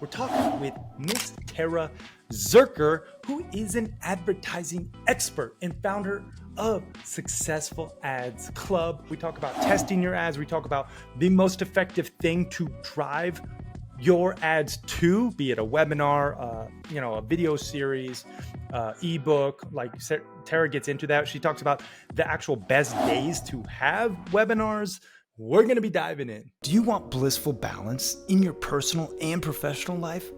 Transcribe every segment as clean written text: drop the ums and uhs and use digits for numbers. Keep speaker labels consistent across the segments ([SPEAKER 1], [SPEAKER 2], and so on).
[SPEAKER 1] We're talking with Miss Tara Zirker, who is an advertising expert and founder of Successful Ads Club. We talk about testing your ads. We talk about the most effective thing to drive your ads to, be it a webinar, a video series, ebook. Like Tara gets into that. She talks about the actual best days to have webinars. We're going to be diving in. Do you want blissful balance in your personal and professional life?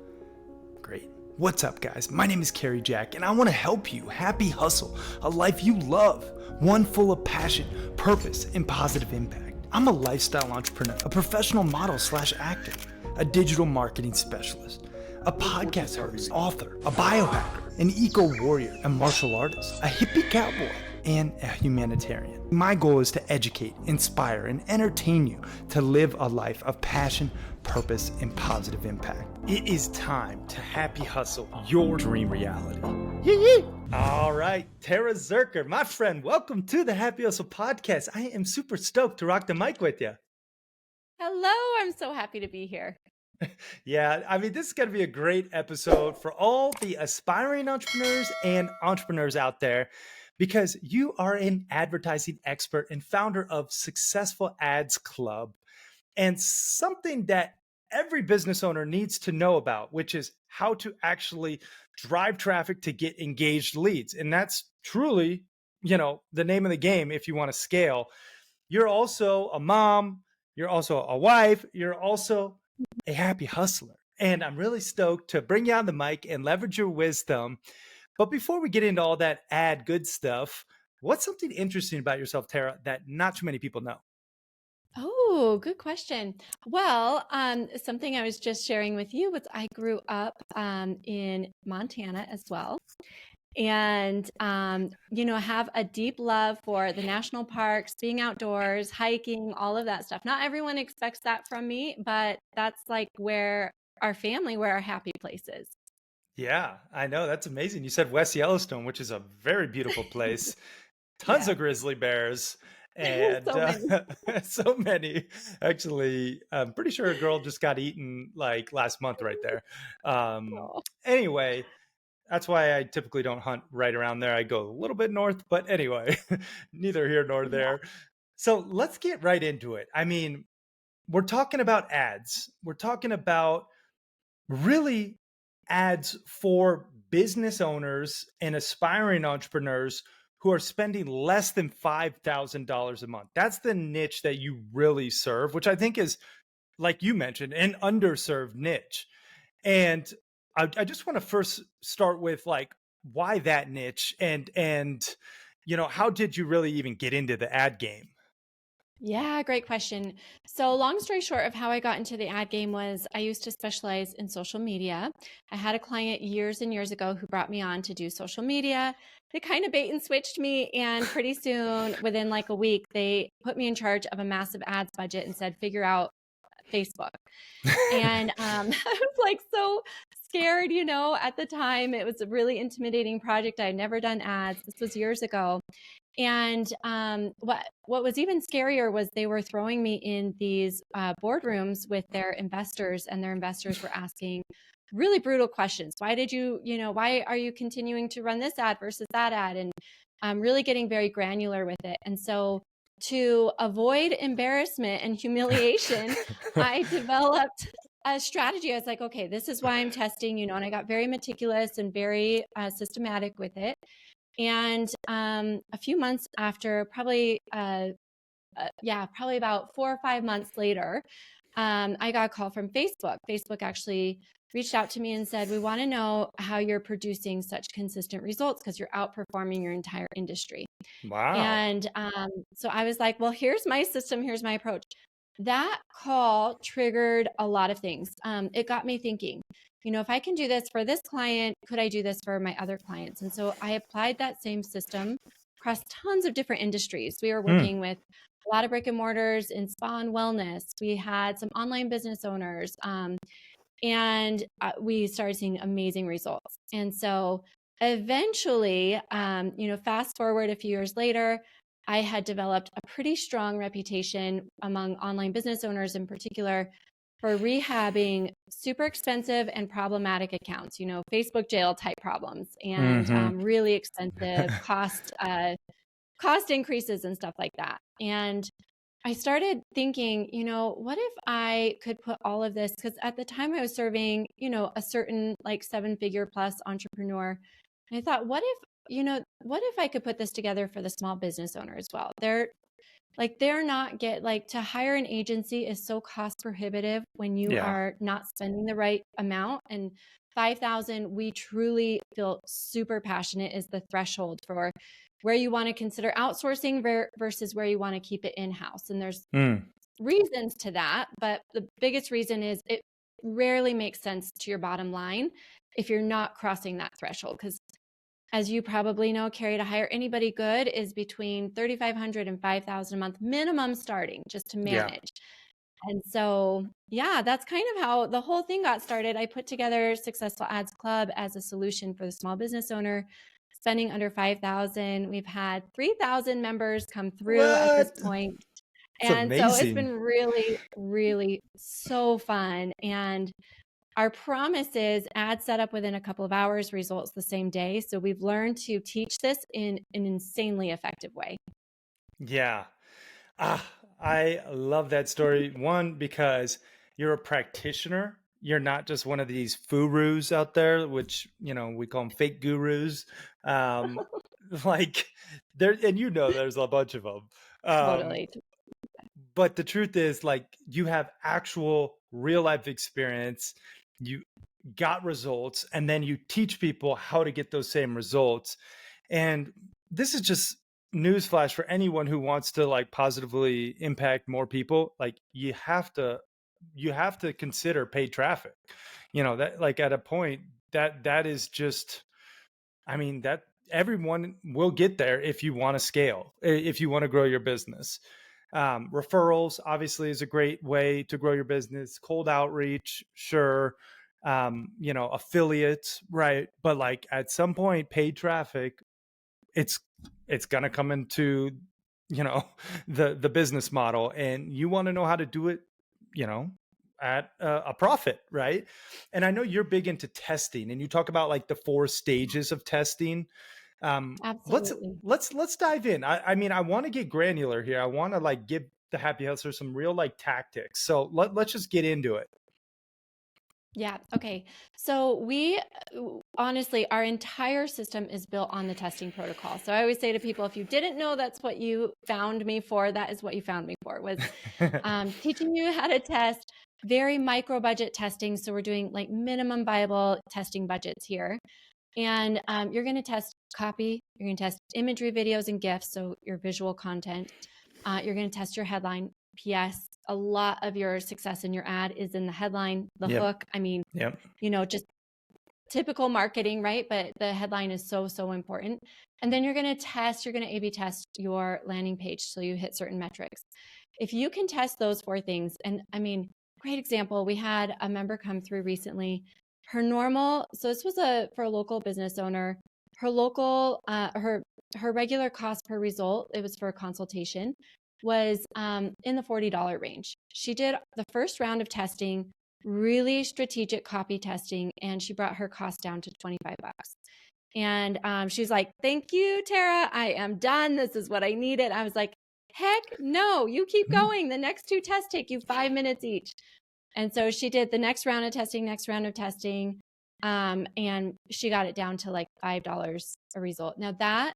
[SPEAKER 1] Great. What's up, guys? My name is Carrie Jack, and I want to help you happy hustle a life you love, one full of passion, purpose, and positive impact. I'm a lifestyle entrepreneur, a professional model / actor, a digital marketing specialist, a podcast host, author, a biohacker, an eco-warrior, a martial artist, a hippie cowboy, and a humanitarian. My goal is to educate, inspire, and entertain you to live a life of passion, purpose, and positive impact. It is time to happy hustle your dream reality. Yee! All right, Tara Zirker, my friend, welcome to the Happy Hustle Podcast. I am super stoked to rock the mic with you.
[SPEAKER 2] Hello, I'm so happy to be here.
[SPEAKER 1] Yeah, I mean, this is going to be a great episode for all the aspiring entrepreneurs and entrepreneurs out there, because you are an advertising expert and founder of Successful Ads Club, and something that every business owner needs to know about, which is how to actually drive traffic to get engaged leads. And that's truly, the name of the game if you want to scale. You're also a mom, you're also a wife, you're also a happy hustler. And I'm really stoked to bring you on the mic and leverage your wisdom. But before we get into all that ad good stuff, what's something interesting about yourself, Tara, that not too many people know?
[SPEAKER 2] Oh, good question. Well, something I was just sharing with you was I grew up in Montana as well. And, have a deep love for the national parks, being outdoors, hiking, all of that stuff. Not everyone expects that from me, but that's like where our happy place is.
[SPEAKER 1] Yeah, I know. That's amazing. You said West Yellowstone, which is a very beautiful place. Tons
[SPEAKER 2] Yeah.
[SPEAKER 1] of grizzly bears and
[SPEAKER 2] So many.
[SPEAKER 1] so many. Actually, I'm pretty sure a girl just got eaten like last month right there.
[SPEAKER 2] Oh.
[SPEAKER 1] Anyway, that's why I typically don't hunt right around there. I go a little bit north, but anyway, neither here nor
[SPEAKER 2] Yeah.
[SPEAKER 1] there. So let's get right into it. I mean, we're talking about ads. We're talking about really ads for business owners and aspiring entrepreneurs who are spending less than $5,000 a month. That's the niche that you really serve, which I think is, like you mentioned, an underserved niche. And I just want to first start with like, why that niche, and how did you really even get into the ad game?
[SPEAKER 2] Yeah, great question. So, long story short of how I got into the ad game was I used to specialize in social media. I had a client years and years ago who brought me on to do social media. They kind of bait and switched me, and pretty soon, within like a week, they put me in charge of a massive ads budget and said, figure out Facebook. And I was like so scared, at the time. It was a really intimidating project. I had never done ads. This was years ago. And what was even scarier was they were throwing me in these boardrooms with their investors, and their investors were asking really brutal questions. Why did why are you continuing to run this ad versus that ad? And really getting very granular with it. And so to avoid embarrassment and humiliation, I developed a strategy. I was like, okay, this is why I'm testing, and I got very meticulous and very systematic with it. And a few months after, probably about 4 or 5 months later, I got a call from Facebook. Facebook actually reached out to me and said, we want to know how you're producing such consistent results because you're outperforming your entire industry.
[SPEAKER 1] Wow.
[SPEAKER 2] And so I was like, well, here's my system. Here's my approach. That call triggered a lot of things. It got me thinking, if I can do this for this client, could I do this for my other clients? And so I applied that same system across tons of different industries. We were working with a lot of brick and mortars in spa and wellness. We had some online business owners, and we started seeing amazing results. And so eventually, fast forward a few years later, I had developed a pretty strong reputation among online business owners in particular for rehabbing super expensive and problematic accounts, Facebook jail type problems and really expensive cost increases and stuff like that. And I started thinking, what if I could put all of this, because at the time I was serving, a certain like 7-figure plus entrepreneur. And I thought, what if I could put this together for the small business owner as well? They're not to hire an agency is so cost prohibitive when you
[SPEAKER 1] Yeah.
[SPEAKER 2] are not spending the right amount. And 5,000, we truly feel super passionate is the threshold for where you want to consider outsourcing versus where you want to keep it in-house. And there's reasons to that, but the biggest reason is it rarely makes sense to your bottom line if you're not crossing that threshold. Because as you probably know, Carrie, to hire anybody good is between $3,500 and $5,000 a month minimum starting just to manage. Yeah. And so, that's kind of how the whole thing got started. I put together Successful Ads Club as a solution for the small business owner, spending under 5,000. We've had 3,000 members come through at this point.
[SPEAKER 1] It's
[SPEAKER 2] And
[SPEAKER 1] amazing.
[SPEAKER 2] so it's been really, really so fun. And our promise is ad setup within a couple of hours, results the same day. So we've learned to teach this in an insanely effective way.
[SPEAKER 1] Yeah. I love that story. One, because you're a practitioner. You're not just one of these gurus out there, which, we call them fake gurus. Like there, and there's a bunch of them.
[SPEAKER 2] Totally.
[SPEAKER 1] But the truth is, like, you have actual real life experience. You got results, and then you teach people how to get those same results. And this is just newsflash for anyone who wants to like positively impact more people. Like you have to consider paid traffic. That like at a point that is just, that everyone will get there if you want to scale, if you want to grow your business. Referrals obviously is a great way to grow your business. Cold outreach, sure. Affiliates, right? But like at some point, paid traffic, it's going to come into, the business model, and you want to know how to do it, at a profit, right? And I know you're big into testing, and you talk about like the 4 stages of testing.
[SPEAKER 2] Absolutely.
[SPEAKER 1] Let's dive in. I want to get granular here. I want to like give the happy hustler some real like tactics. So let's just get into it.
[SPEAKER 2] Yeah. Okay. So we honestly, our entire system is built on the testing protocol. So I always say to people, if you didn't know that's what you found me for, that is what you found me for, was teaching you how to test, very micro budget testing. So we're doing like minimum viable testing budgets here. And you're going to test copy, you're going to test imagery, videos, and GIFs, so your visual content. You're going to test your headline. P.S. A lot of your success in your ad is in the headline, the hook. Just typical marketing, right? But the headline is so, so important. And then you're going to A/B test your landing page so you hit certain metrics. If you can test those 4 things, and great example, we had a member come through recently. So this was for a local business owner. Her regular cost per result, it was for a consultation, was in the $40 range. She did the first round of testing, really strategic copy testing, and she brought her cost down to $25. And she's like, "Thank you, Tara. I am done. This is what I needed." I was like, "Heck no, you keep going. The next 2 tests take you 5 minutes each." And so she did the next round of testing, and she got it down to like $5 a result. Now that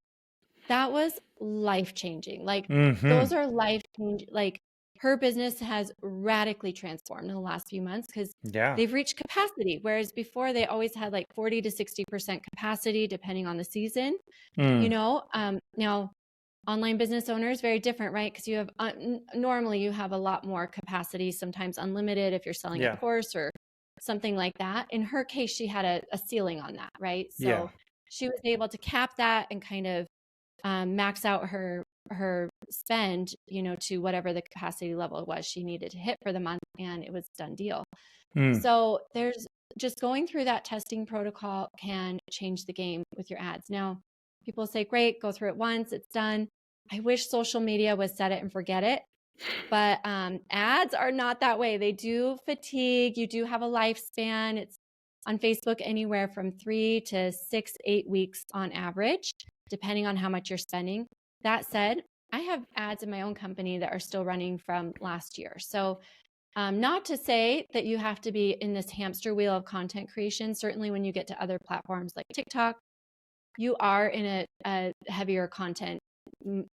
[SPEAKER 2] was life-changing. Like those are life-changing. Like her business has radically transformed in the last few months because they've reached capacity. Whereas before they always had like 40 to 60% capacity, depending on the season. Now online business owners, very different, right? Because you have normally you have a lot more capacity, sometimes unlimited if you're selling a course or something like that. In her case, she had a ceiling on that, right? So she was able to cap that and kind of max out her spend, to whatever the capacity level was she needed to hit for the month, and it was a done deal. So there's just going through that testing protocol can change the game with your ads. Now, people say, "Great, go through it once, it's done." I wish social media was set it and forget it. But ads are not that way. They do fatigue. You do have a lifespan. It's on Facebook anywhere from 3 to 6, 8 weeks on average, depending on how much you're spending. That said, I have ads in my own company that are still running from last year. So, not to say that you have to be in this hamster wheel of content creation. Certainly, when you get to other platforms like TikTok, you are in a heavier content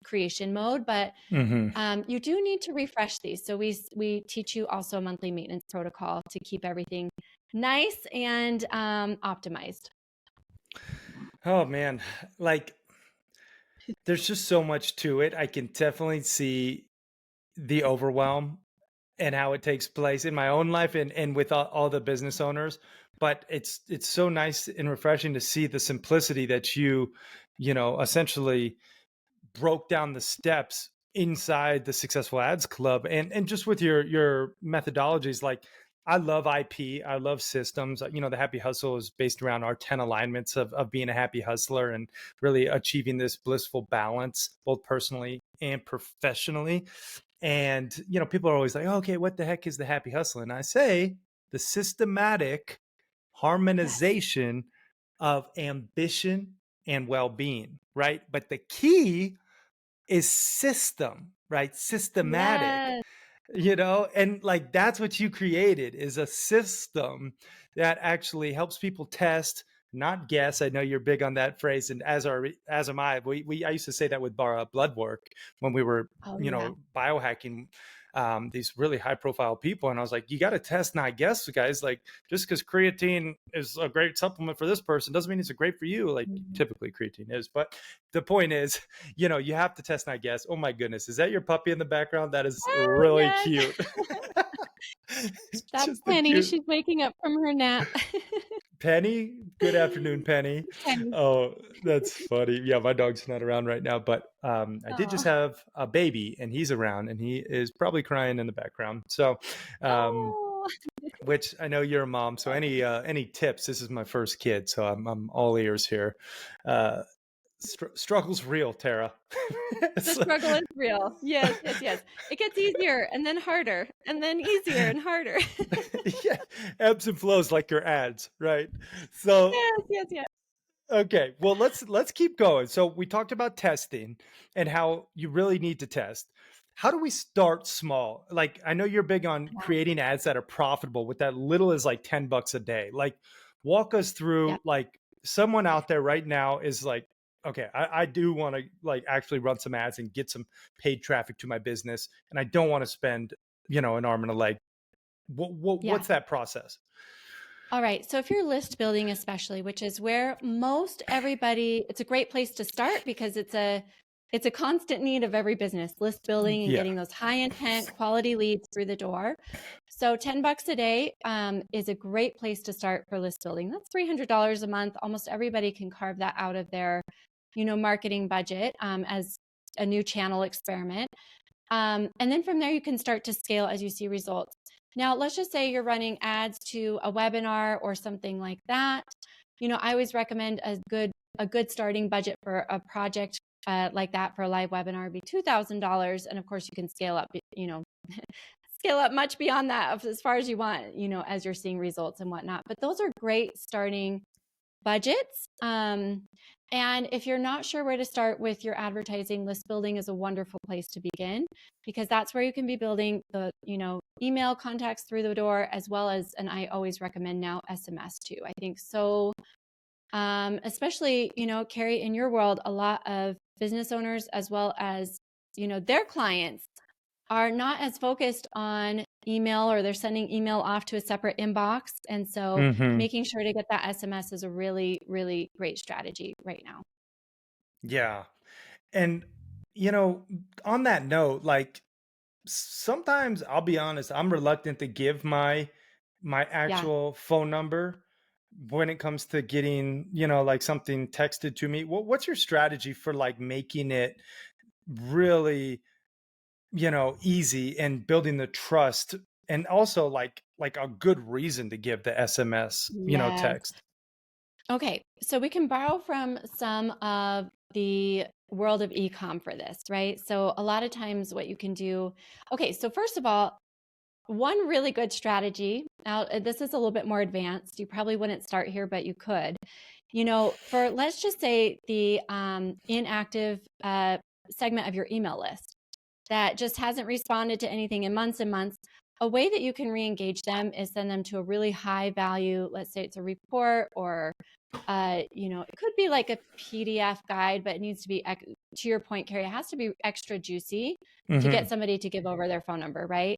[SPEAKER 2] creation mode, but
[SPEAKER 1] Hmm.
[SPEAKER 2] you do need to refresh these. So we teach you also a monthly maintenance protocol to keep everything nice and optimized.
[SPEAKER 1] Oh man, like there's just so much to it. I can definitely see the overwhelm and how it takes place in my own life and with all the business owners. But it's so nice and refreshing to see the simplicity that you know, essentially broke down the steps inside the Successful Ads Club, and just with your methodologies. Like, I love IP, I love systems. You know, the Happy Hustle is based around our 10 alignments of being a happy hustler and really achieving this blissful balance, both personally and professionally. And you know, people are always like, oh, okay, what the heck is the happy hustle? And I say the systematic
[SPEAKER 2] Yes.
[SPEAKER 1] harmonization of ambition and well-being, right? But the key is system, right? Systematic,
[SPEAKER 2] Yes.
[SPEAKER 1] you know, and like that's what you created, is a system that actually helps people test, not guess. I know you're big on that phrase, and as am I. We I used to say that with blood work when we were,
[SPEAKER 2] Oh
[SPEAKER 1] you
[SPEAKER 2] yeah.
[SPEAKER 1] know, biohacking these really high profile people, and I was like, you got to test, not guess, guys. Like, just because creatine is a great supplement for this person doesn't mean it's a great for you. Like,
[SPEAKER 2] Mhm.
[SPEAKER 1] typically creatine is, but the point is, you know, you have to test, not guess. Oh my goodness, is that your puppy in the background? That is
[SPEAKER 2] Oh
[SPEAKER 1] really
[SPEAKER 2] yes.
[SPEAKER 1] cute.
[SPEAKER 2] That's
[SPEAKER 1] Just a
[SPEAKER 2] Penny.
[SPEAKER 1] cute
[SPEAKER 2] She's waking up from her nap.
[SPEAKER 1] Penny. Good afternoon, Penny.
[SPEAKER 2] Penny.
[SPEAKER 1] Oh, that's funny. Yeah, my dog's not around right now, but I did just
[SPEAKER 2] Oh.
[SPEAKER 1] have a baby, and he's around, and he is probably crying in the background. So, um,
[SPEAKER 2] Oh.
[SPEAKER 1] which I know you're a mom, so any tips? This is my first kid, so I'm all ears here. Uh, struggle's real, Tara.
[SPEAKER 2] The
[SPEAKER 1] So,
[SPEAKER 2] struggle is real. Yes, yes, yes. It gets easier and then harder and then easier and harder.
[SPEAKER 1] yeah, ebbs and flows like your ads, right? So,
[SPEAKER 2] Yes, yes, yes.
[SPEAKER 1] okay, well, let's keep going. So we talked about testing and how you really need to test. How do we start small? Like, I know you're big on
[SPEAKER 2] Yeah.
[SPEAKER 1] creating ads that are profitable with that little as like $10 a day. Like, walk us
[SPEAKER 2] Yeah.
[SPEAKER 1] through, like, someone out there right now is like, okay, I do want to like actually run some ads and get some paid traffic to my business, and I don't want to spend, you know, an arm and a leg.
[SPEAKER 2] Yeah.
[SPEAKER 1] What's that process?
[SPEAKER 2] All right. So if you're list building, especially, which is where most everybody, it's a great place to start because it's a constant need of every business, list building and
[SPEAKER 1] Yeah.
[SPEAKER 2] getting those high intent quality leads through the door. So $10 a day is a great place to start for list building. That's $300 a month. Almost everybody can carve that out of their, marketing budget as a new channel experiment. And then from there, you can start to scale as you see results. Now, let's just say you're running ads to a webinar or something like that. I always recommend a good starting budget for a project like that for a live webinar would be $2,000, and of course, you can scale up. Scale up much beyond that as far as you want. As you're seeing results and whatnot. But those are great starting budgets. And if you're not sure where to start with your advertising, list building is a wonderful place to begin because that's where you can be building the, email contacts through the door as well as, and I always recommend now SMS too. I think so, especially, Carrie, in your world, a lot of business owners as well as, their clients are not as focused on email or they're sending email off to a separate inbox. And so
[SPEAKER 1] Hmm.
[SPEAKER 2] making sure to get that SMS is a really, really great strategy right now.
[SPEAKER 1] Yeah. And, you know, on that note, like, sometimes I'll be honest, I'm reluctant to give my
[SPEAKER 2] Yeah.
[SPEAKER 1] actual phone number when it comes to getting, you know, like something texted to me. What's your strategy for like making it really, you know, easy and building the trust, and also like a good reason to give the SMS, you know,
[SPEAKER 2] Yes.
[SPEAKER 1] text?
[SPEAKER 2] Okay. So we can borrow from some of the world of e-com for this, right? So a lot of times what you can do, okay, so first of all, one really good strategy, now this is a little bit more advanced. You probably wouldn't start here, but you could. For let's just say the inactive segment of your email list that just hasn't responded to anything in months and months, a way that you can re-engage them is send them to a really high value, let's say it's a report or it could be like a PDF guide, but it needs to be, to your point, Carrie, it has to be extra juicy to get somebody to give over their phone number, right?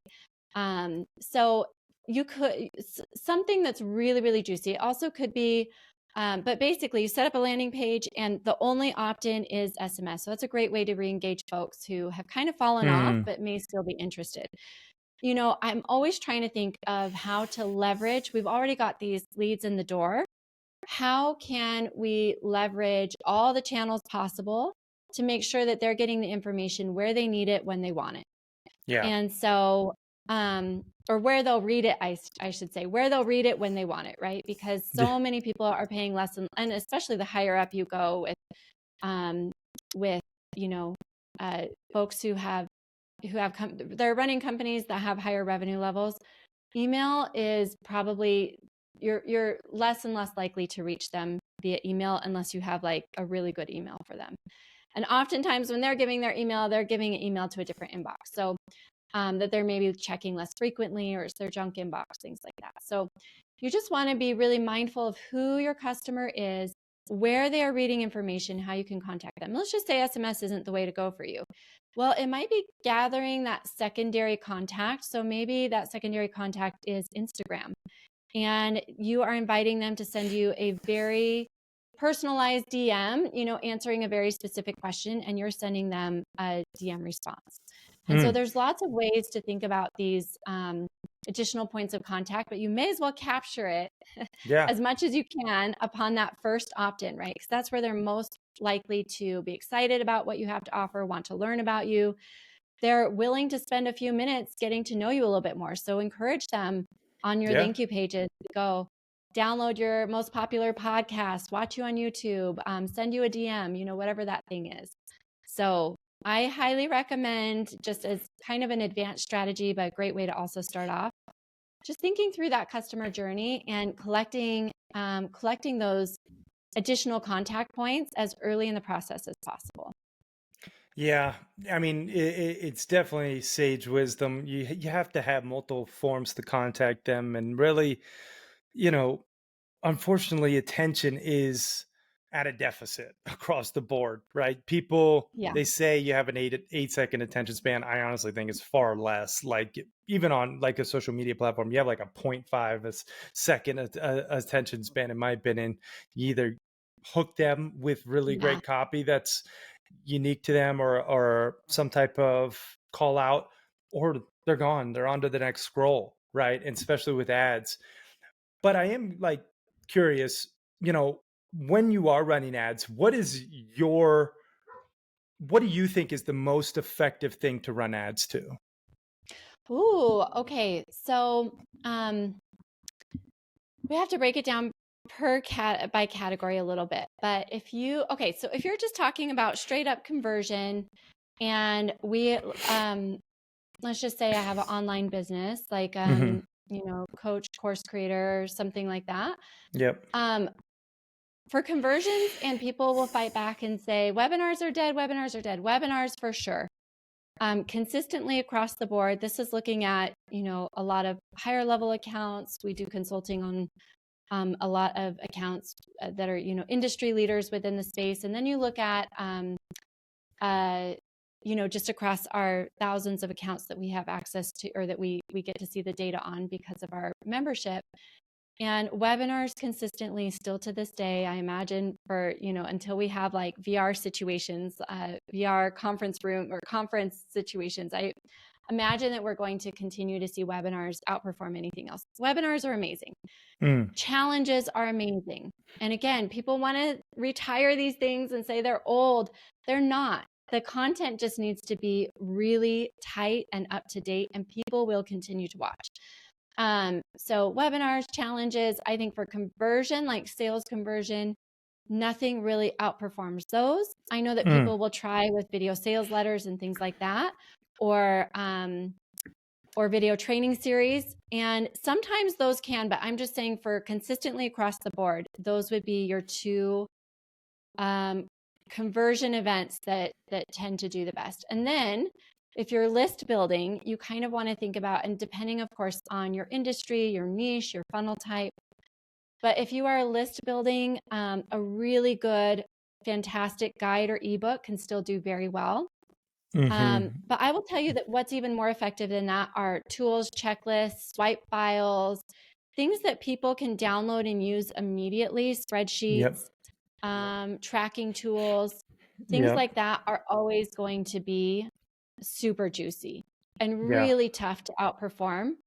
[SPEAKER 2] So you could, something that's really, really juicy. It also could be, but basically you set up a landing page and the only opt-in is SMS. So that's a great way to re-engage folks who have kind of fallen off, but may still be interested. I'm always trying to think of how to leverage. We've already got these leads in the door. How can we leverage all the channels possible to make sure that they're getting the information where they need it when they want it?
[SPEAKER 1] Yeah.
[SPEAKER 2] And so, or where they'll read it, I should say, where they'll read it when they want it, right? Because so many people are paying less, and especially the higher up you go with folks who have they're running companies that have higher revenue levels. Email is probably you're less and less likely to reach them via email unless you have like a really good email for them. And oftentimes when they're giving their email, they're giving an email to a different inbox. So that they're maybe checking less frequently, or it's their junk inbox, things like that. So you just want to be really mindful of who your customer is, where they are reading information, how you can contact them. Let's just say SMS isn't the way to go for you. Well, it might be gathering that secondary contact. So maybe that secondary contact is Instagram, and you are inviting them to send you a very personalized DM, answering a very specific question, and you're sending them a DM response. And so there's lots of ways to think about these additional points of contact, but you may as well capture it as much as you can upon that first opt-in, right? Because that's where they're most likely to be excited about what you have to offer, want to learn about you. They're willing to spend a few minutes getting to know you a little bit more. So encourage them on your thank you pages to go download your most popular podcast, watch you on YouTube, send you a DM, whatever that thing is. So I highly recommend, just as kind of an advanced strategy, but a great way to also start off, just thinking through that customer journey and collecting those additional contact points as early in the process as possible.
[SPEAKER 1] Yeah, I mean, it's definitely sage wisdom. You have to have multiple forms to contact them, and really, unfortunately, attention is at a deficit across the board, right? People, they say you have an 8-second attention span. I honestly think it's far less. Like even on like a social media platform, you have like a 0.5 second attention span, in my opinion. You either hook them with really great copy that's unique to them, or some type of call out, or they're gone. They're on to the next scroll, right? And especially with ads. But I am like curious, when you are running ads, what do you think is the most effective thing to run ads to?
[SPEAKER 2] Ooh, okay. So we have to break it down by category a little bit. But if you're just talking about straight up conversion, and we let's just say I have an online business, like coach, course creator, something like that.
[SPEAKER 1] Yep.
[SPEAKER 2] For conversions, and people will fight back and say webinars are dead, webinars for sure. Consistently across the board, this is looking at a lot of higher level accounts. We do consulting on a lot of accounts that are industry leaders within the space, and then you look at just across our thousands of accounts that we have access to, or that we get to see the data on because of our membership. And webinars consistently, still to this day, I imagine, for until we have like VR situations, VR conference room or conference situations, I imagine that we're going to continue to see webinars outperform anything else. Webinars are amazing. Challenges are amazing. And again, people want to retire these things and say they're old. They're not. The content just needs to be really tight and up to date, and people will continue to watch. So webinars, challenges, I think for conversion, like sales conversion, nothing really outperforms those. I know that
[SPEAKER 1] Mm,
[SPEAKER 2] people will try with video sales letters and things like that, or video training series. And sometimes those can, but I'm just saying for consistently across the board, those would be your two um, conversion events that tend to do the best. And then if you're list building, you kind of want to think about, and depending, of course, on your industry, your niche, your funnel type, but if you are list building, a really good, fantastic guide or ebook can still do very well.
[SPEAKER 1] hmm
[SPEAKER 2] But I will tell you that what's even more effective than that are tools, checklists, swipe files, things that people can download and use immediately,
[SPEAKER 1] Yep.
[SPEAKER 2] spreadsheets, tracking tools, things
[SPEAKER 1] Yep.
[SPEAKER 2] like that are always going to be super juicy and
[SPEAKER 1] Yeah.
[SPEAKER 2] really tough to outperform.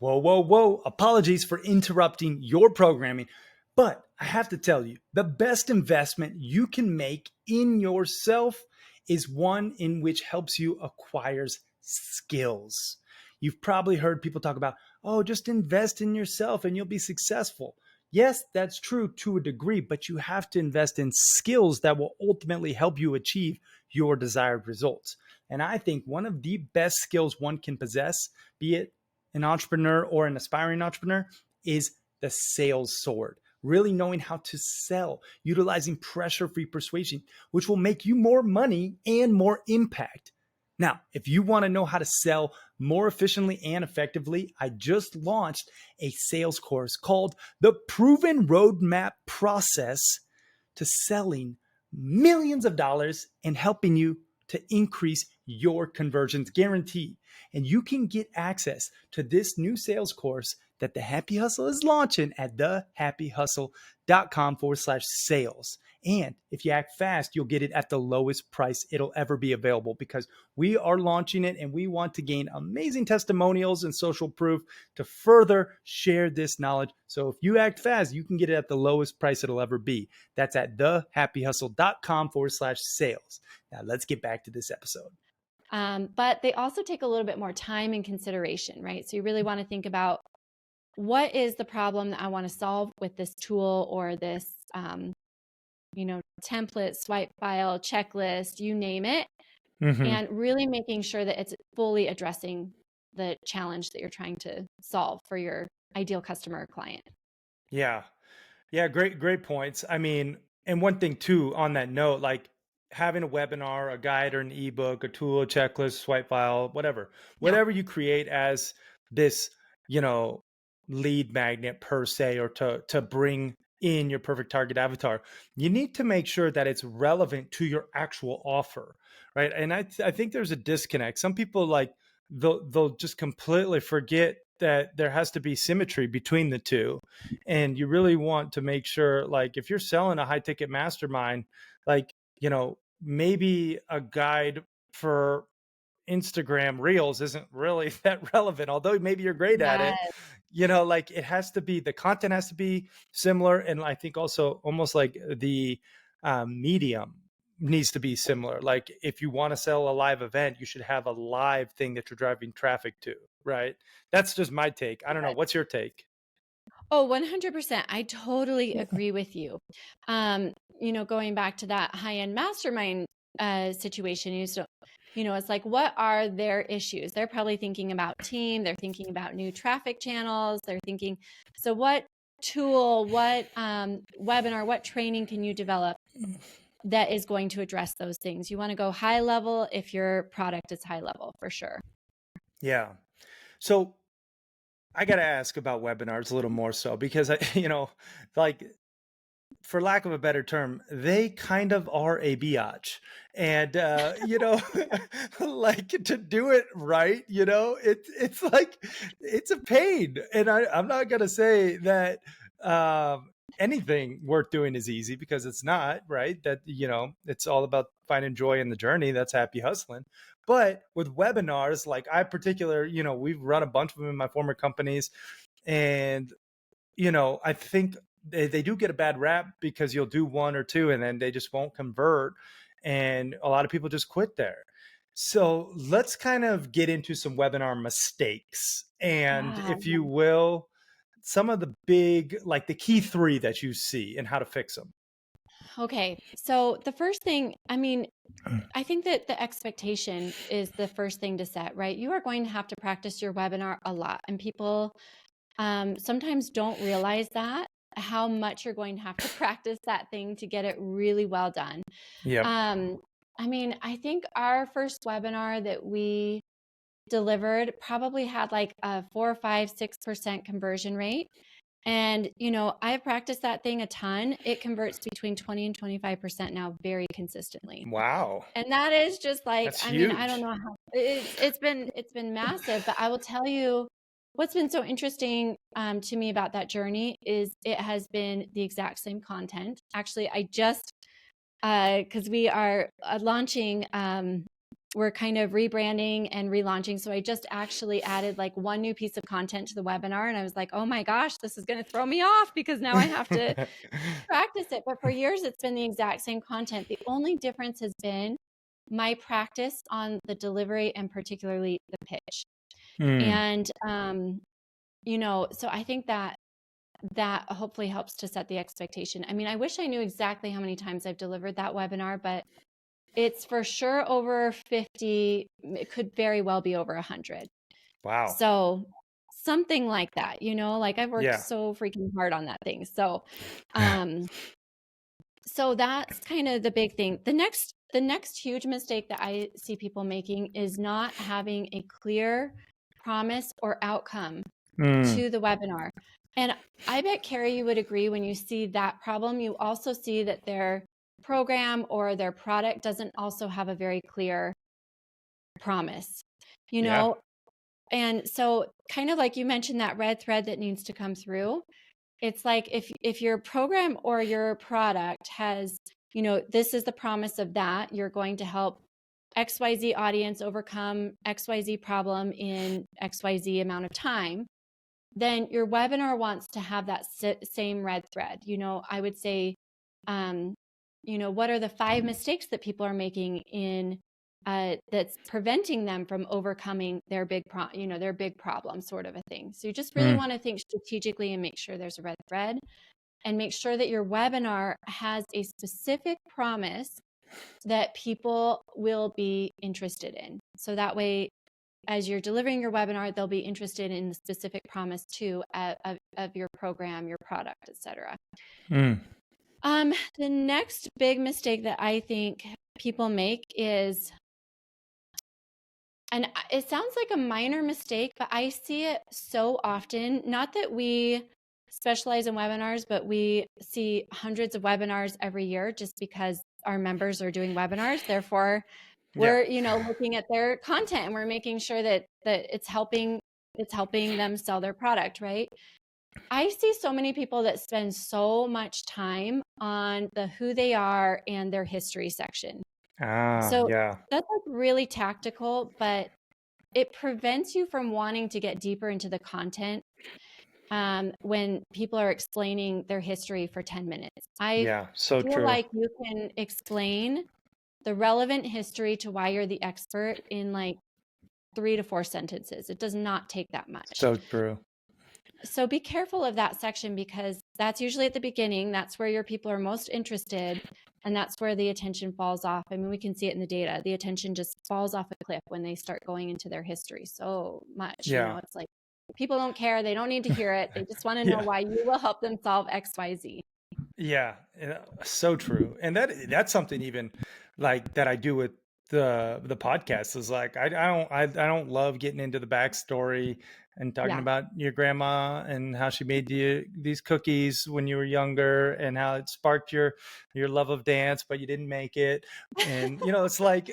[SPEAKER 1] Whoa, whoa, whoa. Apologies for interrupting your programming, but I have to tell you the best investment you can make in yourself is one in which helps you acquire skills. You've probably heard people talk about, oh, just invest in yourself and you'll be successful. Yes, that's true to a degree, but you have to invest in skills that will ultimately help you achieve your desired results. And I think one of the best skills one can possess, be it an entrepreneur or an aspiring entrepreneur, is the sales sword. Really knowing how to sell, utilizing pressure free persuasion, which will make you more money and more impact. Now, if you want to know how to sell more efficiently and effectively, I just launched a sales course called The Proven Roadmap Process to Selling Millions of Dollars and helping you to increase your conversions guaranteed. And you can get access to this new sales course that the Happy Hustle is launching at thehappyhustle.com/sales. And if you act fast, you'll get it at the lowest price it'll ever be available because we are launching it and we want to gain amazing testimonials and social proof to further share this knowledge. So if you act fast, you can get it at the lowest price it'll ever be. That's at thehappyhustle.com/sales. Now let's get back to this episode.
[SPEAKER 2] But they also take a little bit more time and consideration, right? So you really want to think about what is the problem that I want to solve with this tool or this, template, swipe file, checklist, you name it,
[SPEAKER 1] Mm-hmm.
[SPEAKER 2] and really making sure that it's fully addressing the challenge that you're trying to solve for your ideal customer or client.
[SPEAKER 1] Yeah. Yeah, great points. I mean, and one thing too on that note, like having a webinar, a guide or an ebook, a tool, a checklist, swipe file, whatever.
[SPEAKER 2] Yeah.
[SPEAKER 1] Whatever you create as this, you know, lead magnet per se, or to bring in your perfect target avatar, you need to make sure that it's relevant to your actual offer, right? And I think there's a disconnect. Some people like they'll just completely forget that there has to be symmetry between the two, and you really want to make sure, like if you're selling a high ticket mastermind, like maybe a guide for Instagram reels isn't really that relevant, although maybe you're great at it.
[SPEAKER 2] Yes.
[SPEAKER 1] Like it has to be, the content has to be similar, and I think also almost like the medium needs to be similar. Like if you want to sell a live event, you should have a live thing that you're driving traffic to, right? That's just my take. I don't know, what's your take?
[SPEAKER 2] Oh, 100%. I totally agree with you. Um, going back to that high-end mastermind situation, it's like, what are their issues? They're probably thinking about team, they're thinking about new traffic channels, they're thinking, so what tool, what webinar, what training can you develop that is going to address those things? You want to go high level if your product is high level, for sure.
[SPEAKER 1] Yeah. So I got to ask about webinars a little more so because like for lack of a better term, they kind of are a biatch. And like to do it right, it's like it's a pain. And I'm not gonna say that anything worth doing is easy, because it's not, right? That it's all about finding joy in the journey. That's happy hustling. But with webinars, like I particular, we've run a bunch of them in my former companies, and I think they do get a bad rap because you'll do one or two and then they just won't convert. And a lot of people just quit there. So let's kind of get into some webinar mistakes. And
[SPEAKER 2] Ah,
[SPEAKER 1] if you will, some of the big, like the key three that you see and how to fix them.
[SPEAKER 2] Okay. So the first thing, I mean, I think that the expectation is the first thing to set, right? You are going to have to practice your webinar a lot, and people sometimes don't realize that how much you're going to have to practice that thing to get it really well done.
[SPEAKER 1] Yep.
[SPEAKER 2] I mean, I think our first webinar that we delivered probably had like a 4, 5, 6% conversion rate. And, I've practiced that thing a ton. It converts between 20 and 25% now very consistently.
[SPEAKER 1] Wow.
[SPEAKER 2] And that is just like,
[SPEAKER 1] That's
[SPEAKER 2] I mean, I don't
[SPEAKER 1] huge.
[SPEAKER 2] know how it's been massive, but I will tell you what's been so interesting to me about that journey is it has been the exact same content. Actually, I just because we are launching, we're kind of rebranding and relaunching. So I just actually added like one new piece of content to the webinar, and I was like, oh my gosh, this is going to throw me off because now I have to practice it. But for years, it's been the exact same content. The only difference has been my practice on the delivery and particularly the pitch. And, so I think that hopefully helps to set the expectation. I mean, I wish I knew exactly how many times I've delivered that webinar, but it's for sure over 50. It could very well be over 100.
[SPEAKER 1] Wow.
[SPEAKER 2] So something like that, like I've worked
[SPEAKER 1] Yeah.
[SPEAKER 2] so freaking hard on that thing. So that's kind of the big thing. The next huge mistake that I see people making is not having a clear promise or outcome to the webinar. And I bet, Carrie, you would agree when you see that problem, you also see that their program or their product doesn't also have a very clear promise,
[SPEAKER 1] Yeah.
[SPEAKER 2] And so kind of like you mentioned that red thread that needs to come through. It's like if your program or your product has, this is the promise of that, you're going to help XYZ audience overcome XYZ problem in XYZ amount of time, then your webinar wants to have that same red thread. I would say, what are the 5 mistakes that people are making in that's preventing them from overcoming their big problem, sort of a thing. So you just really want to think strategically and make sure there's a red thread, and make sure that your webinar has a specific promise that people will be interested in. So that way, as you're delivering your webinar, they'll be interested in the specific promise too of your program, your product, etc. The next big mistake that I think people make is, and it sounds like a minor mistake, but I see it so often. Not that we specialize in webinars, but we see hundreds of webinars every year just because our members are doing webinars. Therefore, we're looking at their content and we're making sure that it's helping them sell their product, right? I see so many people that spend so much time on the who they are and their history section. So
[SPEAKER 1] Yeah.
[SPEAKER 2] that's like really tactical, but it prevents you from wanting to get deeper into the content when people are explaining their history for 10 minutes. I
[SPEAKER 1] So
[SPEAKER 2] feel
[SPEAKER 1] true.
[SPEAKER 2] like you can explain the relevant history to why you're the expert in like 3 to 4 sentences. It does not take that much.
[SPEAKER 1] So true.
[SPEAKER 2] So be careful of that section because that's usually at the beginning. That's where your people are most interested. And that's where the attention falls off. I mean, we can see it in the data. The attention just falls off a cliff when they start going into their history so much.
[SPEAKER 1] Yeah.
[SPEAKER 2] It's like people don't care. They don't need to hear it. They just want to know why you will help them solve XYZ.
[SPEAKER 1] Yeah, so true. And that's something even like that I do with the podcast is like I don't love getting into the backstory and talking about your grandma and how she made you these cookies when you were younger and how it sparked your love of dance, but you didn't make it. And it's like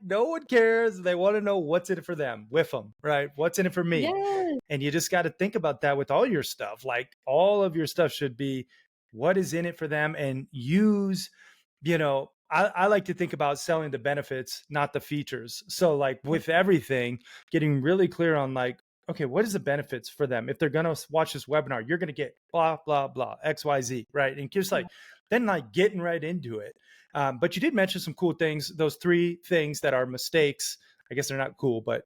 [SPEAKER 1] no one cares. They want to know what's in it for them. With them, right? What's in it for me?
[SPEAKER 2] Yes.
[SPEAKER 1] And you just got to think about that with all your stuff. Like all of your stuff should be what is in it for them, and use, I like to think about selling the benefits, not the features. So like with everything, getting really clear on like, okay, what is the benefits for them? If they're going to watch this webinar, you're going to get blah, blah, blah, XYZ, right? And just like, then like getting right into it. But you did mention some cool things, those 3 things that are mistakes. I guess they're not cool, but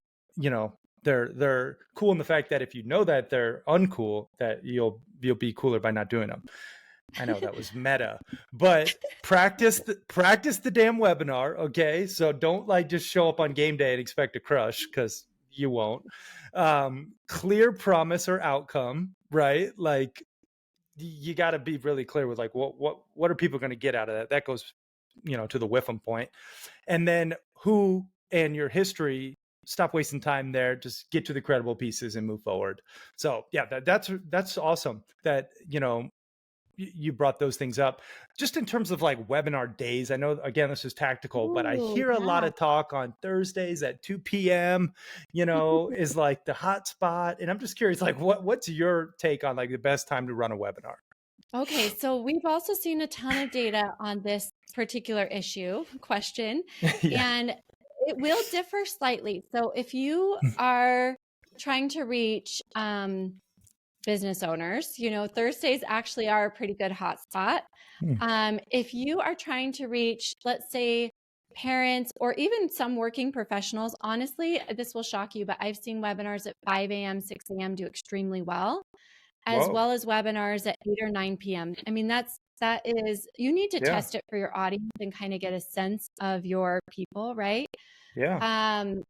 [SPEAKER 1] they're cool in the fact that if you know that they're uncool, that you'll be cooler by not doing them. I know that was meta, but practice the damn webinar. Okay. So don't like just show up on game day and expect to crush, because you won't. Clear promise or outcome, right? Like you got to be really clear with like, what are people going to get out of that? That goes, to the whiffum point. And then who and your history, stop wasting time there, just get to the credible pieces and move forward. So yeah, that's awesome that, you brought those things up. Just in terms of like webinar days, I know, again, this is tactical, but I
[SPEAKER 2] Ooh,
[SPEAKER 1] hear a lot
[SPEAKER 2] yeah.
[SPEAKER 1] of talk on Thursdays at 2 p.m., is like the hot spot. And I'm just curious, like, what's your take on like the best time to run a webinar?
[SPEAKER 2] Okay, so we've also seen a ton of data on this particular issue question,
[SPEAKER 1] Yeah.
[SPEAKER 2] and it will differ slightly. So if you are trying to reach business owners, Thursdays actually are a pretty good hotspot. If you are trying to reach, let's say, parents or even some working professionals, honestly, this will shock you, but I've seen webinars at 5 a.m., 6 a.m. do extremely well, as
[SPEAKER 1] Whoa.
[SPEAKER 2] well as webinars at 8 or 9 p.m. I mean, that is, you need to
[SPEAKER 1] Yeah.
[SPEAKER 2] test it for your audience and kind of get a sense of your people, right?
[SPEAKER 1] Yeah.
[SPEAKER 2] Um,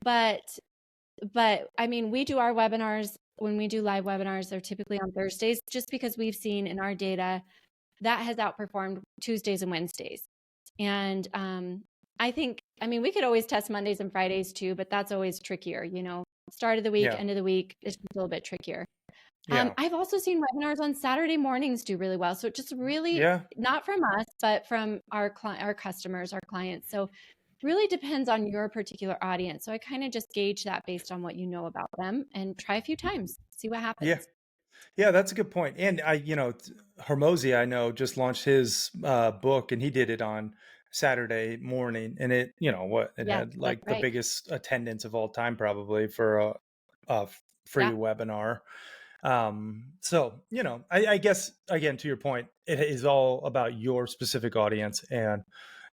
[SPEAKER 2] but I mean, we do our webinars when we do live webinars, they're typically on Thursdays, just because we've seen in our data that has outperformed Tuesdays and Wednesdays. And I mean, we could always test Mondays and Fridays too, but that's always trickier, start of the week,
[SPEAKER 1] Yeah.
[SPEAKER 2] end of the week, it's just a little bit trickier.
[SPEAKER 1] Yeah.
[SPEAKER 2] I've also seen webinars on Saturday mornings do really well. So it just really,
[SPEAKER 1] Yeah.
[SPEAKER 2] not from us, but from our customers, our clients. So really depends on your particular audience. So I kind of just gauge that based on what you know about them and try a few times, see what
[SPEAKER 1] Yeah.
[SPEAKER 2] happens.
[SPEAKER 1] Yeah, that's a good point. And Hormozy, I know, just launched his book, and he did it on Saturday morning, and it
[SPEAKER 2] Yes,
[SPEAKER 1] had
[SPEAKER 2] that's
[SPEAKER 1] like the
[SPEAKER 2] right.
[SPEAKER 1] biggest attendance of all time, probably for a free
[SPEAKER 2] Yeah.
[SPEAKER 1] webinar. So, I guess, again, to your point, it is all about your specific audience and,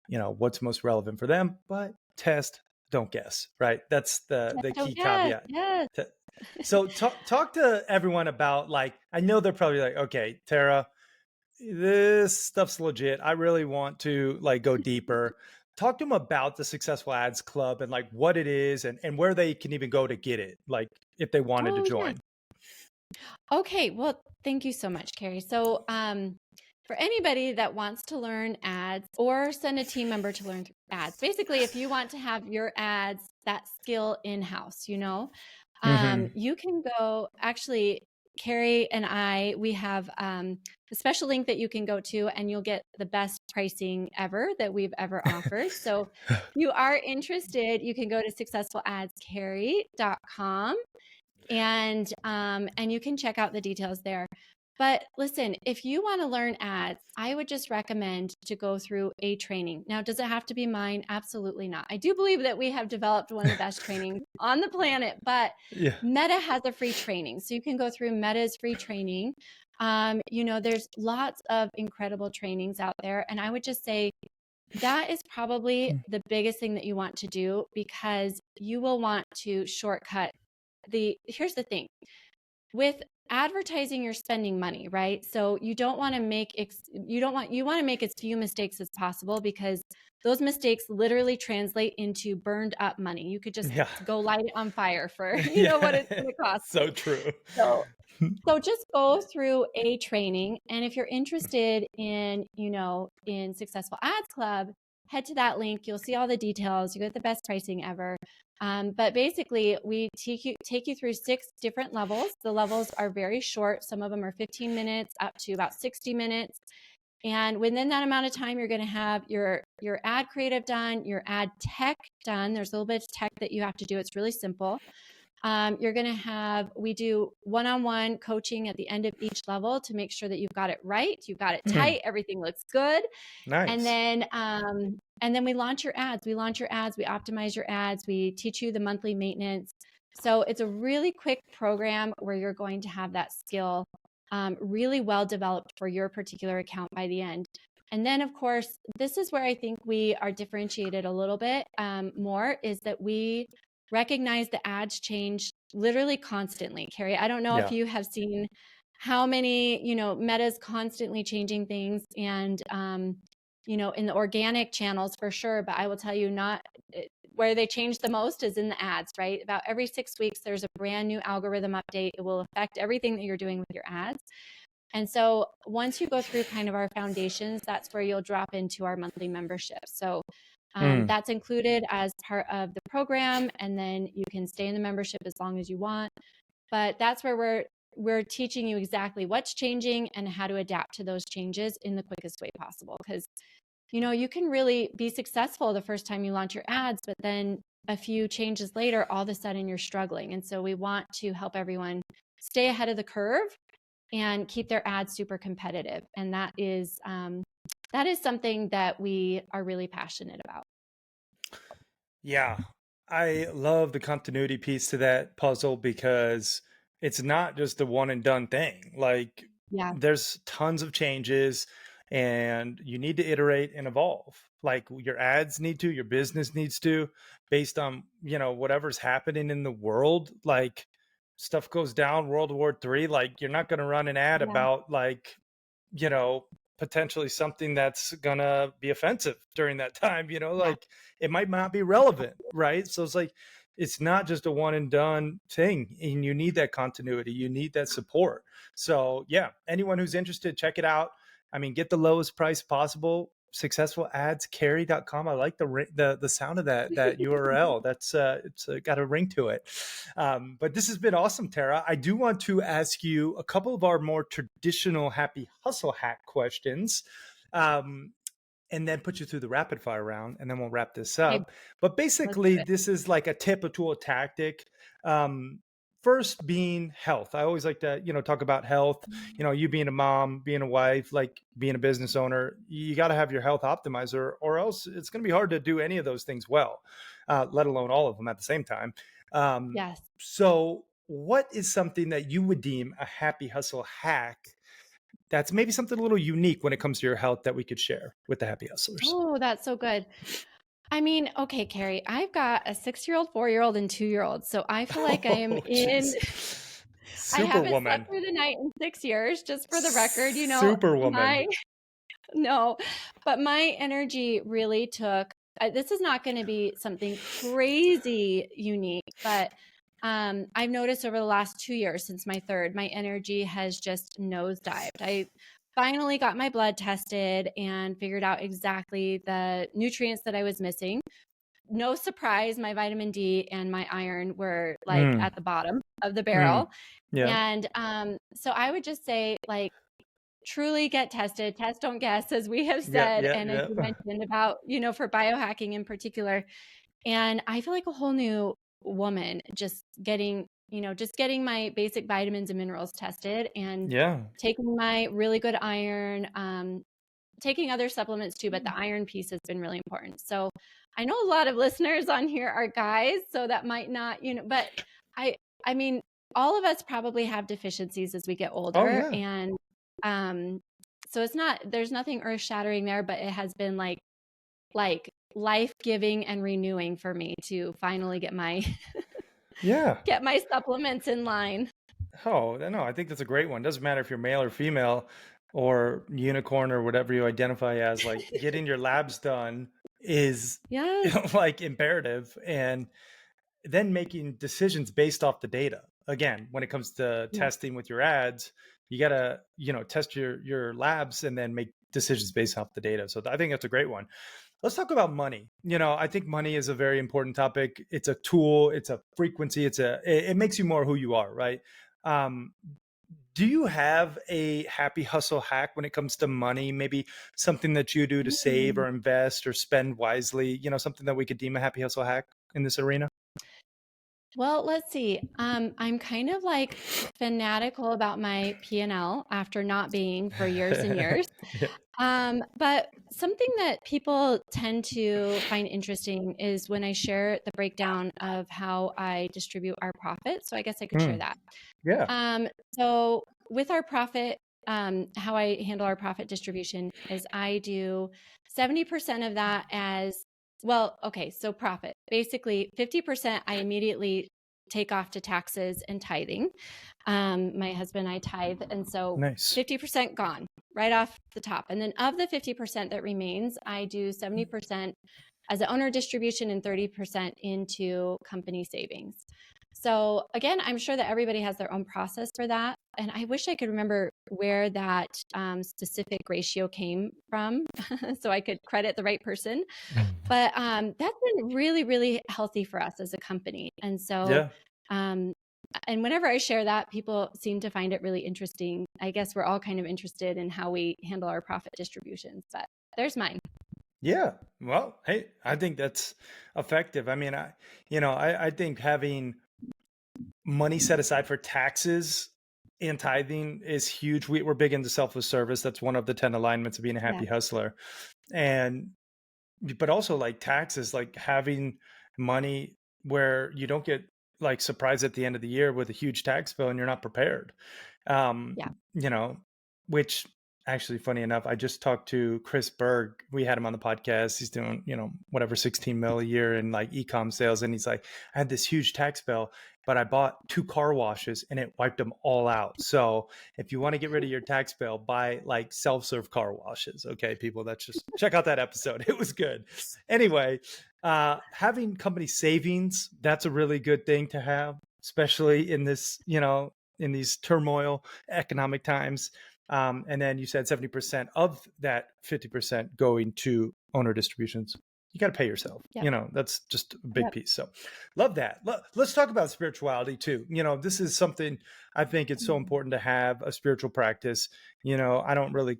[SPEAKER 1] what's most relevant for them, but test, don't guess, right? That's the
[SPEAKER 2] Oh,
[SPEAKER 1] key
[SPEAKER 2] yes,
[SPEAKER 1] caveat.
[SPEAKER 2] yes.
[SPEAKER 1] So talk to everyone about, like, I know they're probably like, okay, Tara, this stuff's legit. I really want to like go deeper. Talk to them about the Successful Ads Club and like what it is, and where they can even go to get it, like if they wanted to
[SPEAKER 2] Oh, yeah.
[SPEAKER 1] join.
[SPEAKER 2] Okay, well, thank you so much, Carrie. So, for anybody that wants to learn ads or send a team member to learn ads, basically, if you want to have your ads, that skill in-house,
[SPEAKER 1] Mm-hmm.
[SPEAKER 2] you can go, actually, Carrie and we have a special link that you can go to, and you'll get the best pricing ever that we've ever offered. So if you are interested, you can go to successfuladscarrie.com, and you can check out the details there. But listen, if you want to learn ads, I would just recommend to go through a training. Now, does it have to be mine? Absolutely not. I do believe that we have developed one of the best trainings on the planet, but
[SPEAKER 1] Yeah.
[SPEAKER 2] Meta has a free training. So you can go through Meta's free training. There's lots of incredible trainings out there. And I would just say that is probably the biggest thing that you want to do, because you will want to shortcut here's the thing with advertising, you're spending money, right? So you want to make as few mistakes as possible, because those mistakes literally translate into burned up money. You could just
[SPEAKER 1] Yeah.
[SPEAKER 2] go light it on fire for what it's
[SPEAKER 1] Yeah.
[SPEAKER 2] going to cost
[SPEAKER 1] So
[SPEAKER 2] you.
[SPEAKER 1] true.
[SPEAKER 2] So just go through a training, and if you're interested in Successful Ads Club, head to that link. You'll see all the details. You get the best pricing ever. But basically, we take you through 6 different levels. The levels are very short. Some of them are 15 minutes up to about 60 minutes. And within that amount of time, you're going to have your ad creative done, your ad tech done. There's a little bit of tech that you have to do. It's really simple. We do one-on-one coaching at the end of each level to make sure that you've got it right, you've got it tight, everything looks good.
[SPEAKER 1] Nice.
[SPEAKER 2] And then we launch your ads. We optimize your ads. We teach you the monthly maintenance. So it's a really quick program where you're going to have that skill really well developed for your particular account by the end. And then, of course, this is where I think we are differentiated a little bit more, is that we recognize the ads change literally constantly. Carrie, I don't know if
[SPEAKER 1] Yeah.
[SPEAKER 2] you have seen how many, Meta's constantly changing things, and in the organic channels for sure, but I will tell you, not where they change the most is in the ads, right? About every 6 weeks, there's a brand new algorithm update. It will affect everything that you're doing with your ads. And so once you go through kind of our foundations, that's where you'll drop into our monthly membership. So that's included as part of the program, and then you can stay in the membership as long as you want. But that's where we're teaching you exactly what's changing and how to adapt to those changes in the quickest way possible. Because you can really be successful the first time you launch your ads, but then a few changes later, all of a sudden you're struggling. And so we want to help everyone stay ahead of the curve and keep their ads super competitive. And that is something that we are really passionate about.
[SPEAKER 1] Yeah, I love the continuity piece to that puzzle because it's not just a one and done thing. Like,
[SPEAKER 2] Yeah.
[SPEAKER 1] there's tons of changes and you need to iterate and evolve. Like, your ads need to, your business needs to, based on, whatever's happening in the world. Like, stuff goes down, World War III, like, you're not going to run an ad
[SPEAKER 2] Yeah.
[SPEAKER 1] about, like, you know, potentially something that's gonna be offensive during that time,
[SPEAKER 2] Yeah.
[SPEAKER 1] like, it might not be relevant, right? So it's like, it's not just a one and done thing, and you need that continuity, you need that support. So yeah, anyone who's interested, check it out. I mean, get the lowest price possible. Successfuladscarry.com. I like the sound of that URL. That's it's got a ring to it. But this has been awesome, Tara. I do want to ask you a couple of our more traditional happy hustle hack questions. And then put you through the rapid fire round, and then we'll wrap this
[SPEAKER 2] Okay,
[SPEAKER 1] up. But
[SPEAKER 2] let's do
[SPEAKER 1] basically,
[SPEAKER 2] it.
[SPEAKER 1] this is like a tip, a tool, a tactic. First being health. I always like to, talk about health. You being a mom, being a wife, like being a business owner, you got to have your health optimizer, or else it's going to be hard to do any of those things well, let alone all of them at the same time.
[SPEAKER 2] Yes.
[SPEAKER 1] So, what is something that you would deem a happy hustle hack that's maybe something a little unique when it comes to your health that we could share with the happy hustlers?
[SPEAKER 2] Oh, that's so good. I mean, okay, Carrie, I've got a 6-year-old, 4-year-old, and 2-year-old. So I feel like I am
[SPEAKER 1] Oh,
[SPEAKER 2] in,
[SPEAKER 1] jeez.
[SPEAKER 2] I haven't slept
[SPEAKER 1] Superwoman.
[SPEAKER 2] through the night in 6 years, just for the record,
[SPEAKER 1] Superwoman.
[SPEAKER 2] no, but my energy really took, this is not going to be something crazy unique, but I've noticed over the last 2 years, since my third, my energy has just nosedived. I finally got my blood tested and figured out exactly the nutrients that I was missing. No surprise, my vitamin D and my iron were like
[SPEAKER 1] Mm,
[SPEAKER 2] at the bottom of the
[SPEAKER 1] mm.
[SPEAKER 2] barrel.
[SPEAKER 1] Yeah.
[SPEAKER 2] And so I would just say, like, truly get tested, test, don't guess, as we have
[SPEAKER 1] Yeah.
[SPEAKER 2] said.
[SPEAKER 1] Yeah.
[SPEAKER 2] And as
[SPEAKER 1] Yeah.
[SPEAKER 2] you mentioned about, for biohacking in particular. And I feel like a whole new woman just getting my basic vitamins and minerals tested, and
[SPEAKER 1] Yeah.
[SPEAKER 2] taking my really good iron, taking other supplements too, but the iron piece has been really important. So I know a lot of listeners on here are guys, so that might not, but I, I mean, all of us probably have deficiencies as we get
[SPEAKER 1] Oh,
[SPEAKER 2] older.
[SPEAKER 1] yeah.
[SPEAKER 2] And so there's nothing earth shattering there, but it has been like life-giving and renewing for me to finally get my
[SPEAKER 1] Yeah.
[SPEAKER 2] get my supplements in line.
[SPEAKER 1] Oh, no, I think that's a great one. Doesn't matter if you're male or female or unicorn or whatever you identify as, like, getting your labs done is
[SPEAKER 2] Yes.
[SPEAKER 1] like imperative. And then making decisions based off the data. Again, when it comes to
[SPEAKER 2] Yeah.
[SPEAKER 1] testing with your ads, you gotta, test your labs and then make decisions based off the data. So I think that's a great one. Let's talk about money. I think money is a very important topic. It's a tool, it's a frequency, it makes you more who you are, right? Um, do you have a happy hustle hack when it comes to money? Maybe something that you do to save
[SPEAKER 2] Mm.
[SPEAKER 1] or invest or spend wisely, something that we could deem a happy hustle hack in this arena?
[SPEAKER 2] Well, let's see. I'm kind of like fanatical about my P&L after not being for years and years.
[SPEAKER 1] Yeah.
[SPEAKER 2] But something that people tend to find interesting is when I share the breakdown of how I distribute our profit. So I guess I could share
[SPEAKER 1] Mm,
[SPEAKER 2] that.
[SPEAKER 1] yeah.
[SPEAKER 2] So with our profit, how I handle our profit distribution is I do 70% of that as well. Okay, so profit, basically 50% I immediately take off to taxes and tithing. My husband and I tithe. And so
[SPEAKER 1] Nice.
[SPEAKER 2] 50% gone right off the top. And then of the 50% that remains, I do 70% as an owner distribution and 30% into company savings. So again, I'm sure that everybody has their own process for that. And I wish I could remember where that specific ratio came from so I could credit the right person. But that's been really, really healthy for us as a company. And so, and whenever I share that, people seem to find it really interesting. I guess we're all kind of interested in how we handle our profit distributions, but there's mine.
[SPEAKER 1] Yeah. Well, hey, I think that's effective. I mean, I think having money set aside for taxes and tithing is huge. We're big into selfless service. That's one of the 10 alignments of being a happy hustler. But also like taxes, like having money where you don't get like surprised at the end of the year with a huge tax bill and you're not prepared. You know, which actually, funny enough, I just talked to Chris Berg. We had him on the podcast. He's doing, whatever, 16 mil a year in like e-com sales. And he's like, I had this huge tax bill, but I bought 2 car washes and it wiped them all out. So if you want to get rid of your tax bill, buy like self-serve car washes. Okay, people, that's just check out that episode. It was good. Anyway, having company savings, that's a really good thing to have, especially in this, in these turmoil economic times. And then you said 70% of that 50% going to owner distributions. You got to pay yourself. That's just a big piece. So love that. Let's talk about spirituality too. This is something I think it's so important to have a spiritual practice. I don't really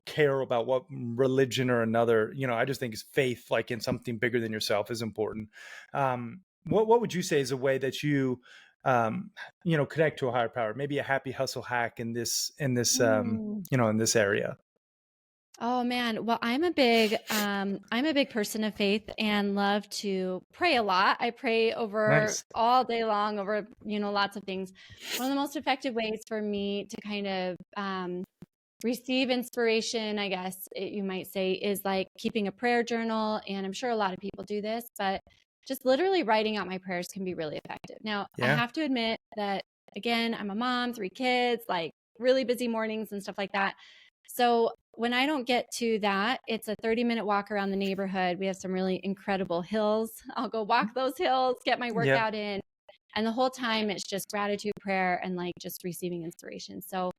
[SPEAKER 1] care about what religion or another, I just think it's faith, like in something bigger than yourself, is important. What would you say is a way that you connect to a higher power, maybe a happy hustle hack in this in this area?
[SPEAKER 2] Oh man. Well, I'm a big person of faith and love to pray a lot. I pray over all day long over, lots of things. One of the most effective ways for me to kind of receive inspiration, I guess you might say, is like keeping a prayer journal. And I'm sure a lot of people do this, but just literally writing out my prayers can be really effective. Now, I have to admit that, again, I'm a mom, 3 kids, like really busy mornings and stuff like that. So when I don't get to that, it's a 30-minute walk around the neighborhood. We have some really incredible hills. I'll go walk those hills, get my workout in. And the whole time it's just gratitude, prayer, and like just receiving inspiration. So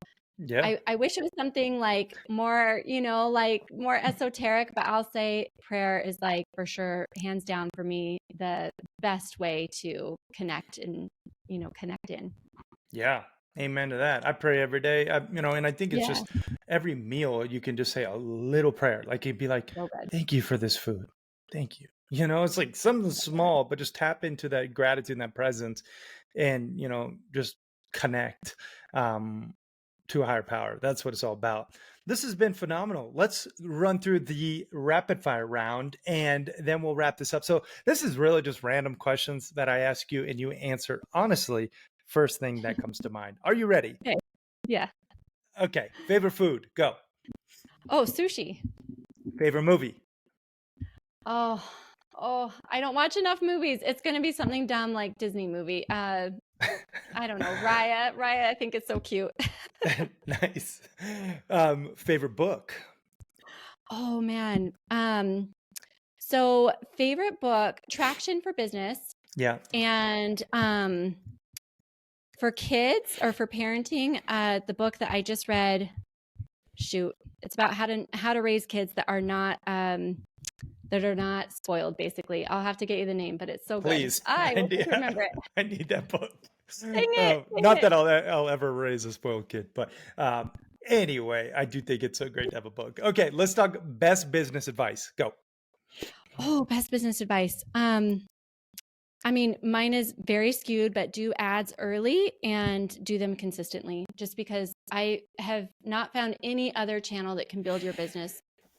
[SPEAKER 2] I wish it was something like more, like more esoteric, but I'll say prayer is like for sure, hands down for me, the best way to connect and, connect in.
[SPEAKER 1] Yeah. Amen to that. I pray every day, and I think it's just every meal you can just say a little prayer. Like it'd be like, thank you for this food. Thank you. It's like something small, but just tap into that gratitude and that presence and, just connect to a higher power. That's what it's all about. This has been phenomenal. Let's run through the rapid fire round and then we'll wrap this up. So this is really just random questions that I ask you and you answer honestly. First thing that comes to mind. Are you ready?
[SPEAKER 2] Okay. Yeah.
[SPEAKER 1] Okay. Favorite food? Go.
[SPEAKER 2] Oh, sushi.
[SPEAKER 1] Favorite movie?
[SPEAKER 2] Oh, I don't watch enough movies. It's going to be something dumb like Disney movie. I don't know. Raya, I think it's so cute.
[SPEAKER 1] Nice. Favorite book?
[SPEAKER 2] Oh man. So favorite book, Traction for Business.
[SPEAKER 1] Yeah.
[SPEAKER 2] And for kids or for parenting, the book that I just read, it's about how to raise kids that are not spoiled, basically. I'll have to get you the name, but it's so good.
[SPEAKER 1] Please.
[SPEAKER 2] I will remember it.
[SPEAKER 1] I need that book.
[SPEAKER 2] Dang it.
[SPEAKER 1] Not that I'll ever raise a spoiled kid, but anyway, I do think it's so great to have a book. Okay, let's talk best business advice. Go.
[SPEAKER 2] Oh, best business advice. I mean, mine is very skewed, but do ads early and do them consistently, just because I have not found any other channel that can build your business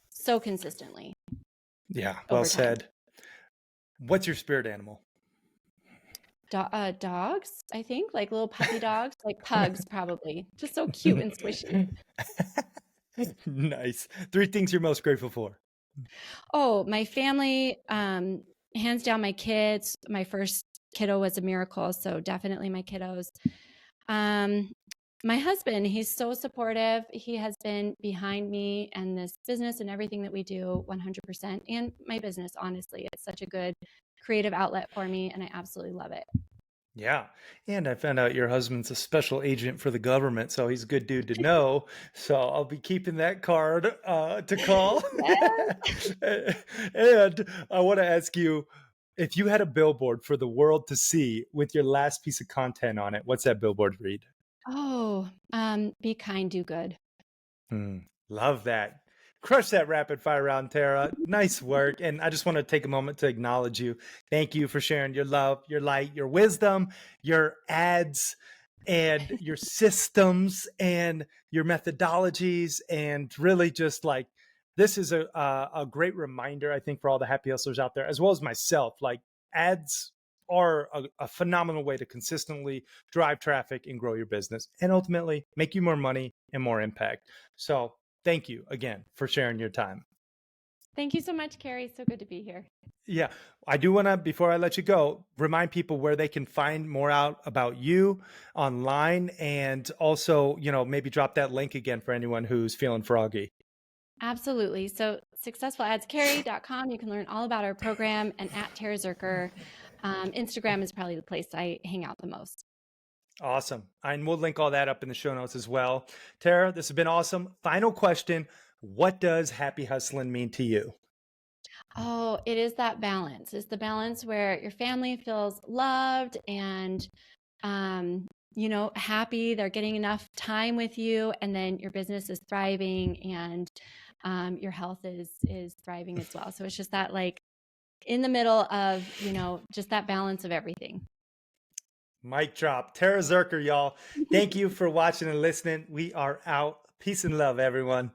[SPEAKER 2] so consistently.
[SPEAKER 1] Yeah, well said. What's your spirit animal?
[SPEAKER 2] Dogs, I think, like little puppy dogs, like pugs, probably. Just so cute and squishy.
[SPEAKER 1] Nice. 3 things you're most grateful for.
[SPEAKER 2] Oh, my family, hands down, my kids, my first kiddo was a miracle. So definitely my kiddos. Um, my husband, he's so supportive. He has been behind me and this business and everything that we do 100%. And my business, honestly, it's such a good creative outlet for me, and I absolutely love it.
[SPEAKER 1] Yeah. And I found out your husband's a special agent for the government, so he's a good dude to know. So I'll be keeping that card to call. And I want to ask you, if you had a billboard for the world to see with your last piece of content on it, what's that billboard read?
[SPEAKER 2] Oh, be kind, do good.
[SPEAKER 1] Love that. Crush that rapid fire round, Tara. Nice work. And I just want to take a moment to acknowledge you. Thank you for sharing your love, your light, your wisdom, your ads, and your systems and your methodologies. And really just like this is a great reminder, I think, for all the happy hustlers out there, as well as myself. Like ads are a phenomenal way to consistently drive traffic and grow your business and ultimately make you more money and more impact. So thank you again for sharing your time.
[SPEAKER 2] Thank you so much, Carrie. So good to be here.
[SPEAKER 1] Yeah, I do want to, before I let you go, remind people where they can find more out about you online, and also, maybe drop that link again for anyone who's feeling froggy.
[SPEAKER 2] Absolutely. So successfuladscarrie.com, you can learn all about our program, and at Tara Zirker. Instagram is probably the place I hang out the most.
[SPEAKER 1] Awesome. And we'll link all that up in the show notes as well. Tara, this has been awesome. Final question. What does happy hustling mean to you?
[SPEAKER 2] Oh, it is that balance. It's the balance where your family feels loved and happy. They're getting enough time with you, and then your business is thriving, and your health is thriving as well. So it's just that, like, in the middle of, just that balance of everything.
[SPEAKER 1] Mic drop. Tara Zirker, y'all. Thank you for watching and listening. We are out. Peace and love, everyone.